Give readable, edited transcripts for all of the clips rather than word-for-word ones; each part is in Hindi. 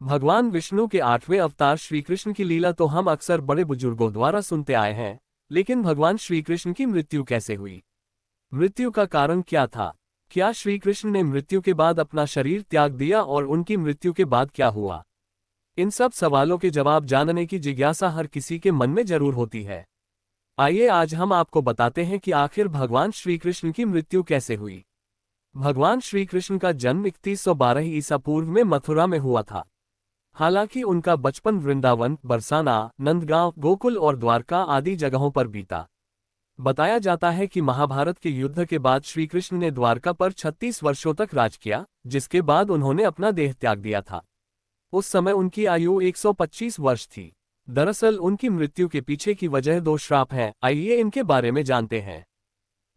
भगवान विष्णु के 8वें अवतार श्री कृष्ण की लीला तो हम अक्सर बड़े बुजुर्गों द्वारा सुनते आए हैं, लेकिन भगवान श्री कृष्ण की मृत्यु कैसे हुई? मृत्यु का कारण क्या था? क्या श्री कृष्ण ने मृत्यु के बाद अपना शरीर त्याग दिया और उनकी मृत्यु के बाद क्या हुआ? इन सब सवालों के जवाब जानने की जिज्ञासा हर किसी के मन में जरूर होती है। आइए आज हम आपको बताते हैं कि आखिर भगवान श्री कृष्ण की मृत्यु कैसे हुई। भगवान श्री कृष्ण का जन्म 3112 ईसा पूर्व में मथुरा में हुआ था। हालांकि उनका बचपन वृंदावन, बरसाना, नंदगांव, गोकुल और द्वारका आदि जगहों पर बीता। बताया जाता है कि महाभारत के युद्ध के बाद श्री कृष्ण ने द्वारका पर 36 वर्षों तक राज किया, जिसके बाद उन्होंने अपना देह त्याग दिया था। उस समय उनकी आयु 125 वर्ष थी। दरअसल उनकी मृत्यु के पीछे की वजह 2 श्राप हैं। आइए इनके बारे में जानते हैं।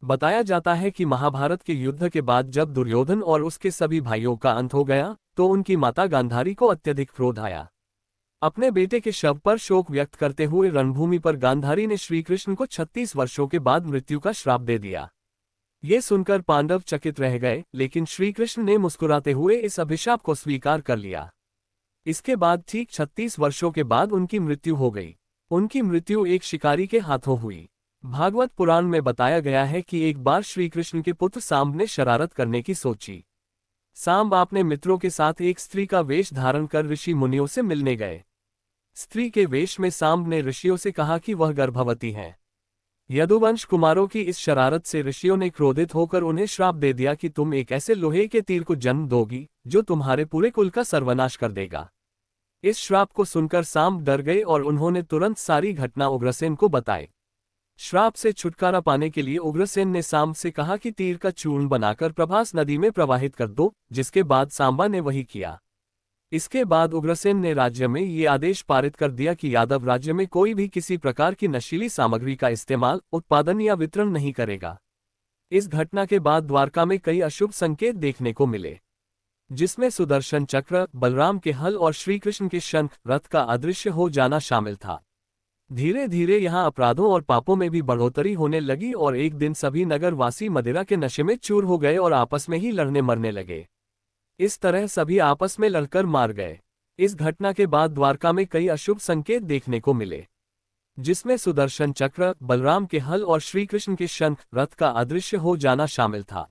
बताया जाता है कि महाभारत के युद्ध के बाद जब दुर्योधन और उसके सभी भाइयों का अंत हो गया, तो उनकी माता गांधारी को अत्यधिक क्रोध आया। अपने बेटे के शव पर शोक व्यक्त करते हुए रणभूमि पर गांधारी ने श्री कृष्ण को 36 वर्षों के बाद मृत्यु का श्राप दे दिया। ये सुनकर पांडव चकित रह गए, लेकिन श्री कृष्ण ने मुस्कुराते हुए इस अभिशाप को स्वीकार कर लिया। इसके बाद ठीक 36 वर्षों के बाद उनकी मृत्यु हो गई। उनकी मृत्यु एक शिकारी के हाथों हुई। भागवत पुराण में बताया गया है कि एक बार श्री कृष्ण के पुत्र सांब ने शरारत करने की सोची। सांब अपने मित्रों के साथ एक स्त्री का वेश धारण कर ऋषि मुनियों से मिलने गए। स्त्री के वेश में सांब ने ऋषियों से कहा कि वह गर्भवती हैं। यदुवंश कुमारों की इस शरारत से ऋषियों ने क्रोधित होकर उन्हें श्राप दे दिया कि तुम एक ऐसे लोहे के तीर को जन्म दोगी जो तुम्हारे पूरे कुल का सर्वनाश कर देगा। इस श्राप को सुनकर सांब डर गए और उन्होंने तुरंत सारी घटना उग्रसेन को बताई। श्राप से छुटकारा पाने के लिए उग्रसेन ने सांब से कहा कि तीर का चूर्ण बनाकर प्रभास नदी में प्रवाहित कर दो, जिसके बाद सांबा ने वही किया। इसके बाद उग्रसेन ने राज्य में ये आदेश पारित कर दिया कि यादव राज्य में कोई भी किसी प्रकार की नशीली सामग्री का इस्तेमाल, उत्पादन या वितरण नहीं करेगा। इस घटना के बाद द्वारका में कई अशुभ संकेत देखने को मिले, जिसमें सुदर्शन चक्र, बलराम के हल और श्रीकृष्ण के शंख, रथ का अदृश्य हो जाना शामिल था। धीरे धीरे यहाँ अपराधों और पापों में भी बढ़ोतरी होने लगी और एक दिन सभी नगरवासी मदिरा के नशे में चूर हो गए और आपस में ही लड़ने मरने लगे। इस तरह सभी आपस में लड़कर मार गए। इस घटना के बाद द्वारका में कई अशुभ संकेत देखने को मिले, जिसमें सुदर्शन चक्र, बलराम के हल और श्रीकृष्ण के शंख, रथ का अदृश्य हो जाना शामिल था।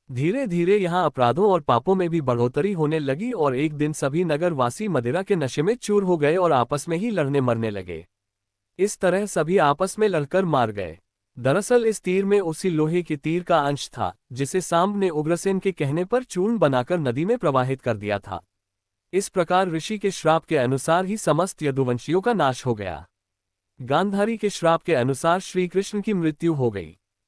धीरे धीरे यहाँ अपराधों और पापों में भी बढ़ोतरी होने लगी और एक दिन सभी नगरवासी मदिरा के नशे में चूर हो गए और आपस में ही लड़ने मरने लगे। इस तरह सभी आपस में लड़कर मार गए। दरअसल इस तीर में उसी लोहे के तीर का अंश था जिसे सांब ने उग्रसेन के कहने पर चूर्ण बनाकर नदी में प्रवाहित कर दिया था। इस प्रकार ऋषि के श्राप के अनुसार ही समस्त यदुवंशियों का नाश हो गया। गांधारी के श्राप के अनुसार श्री कृष्ण की मृत्यु हो गई।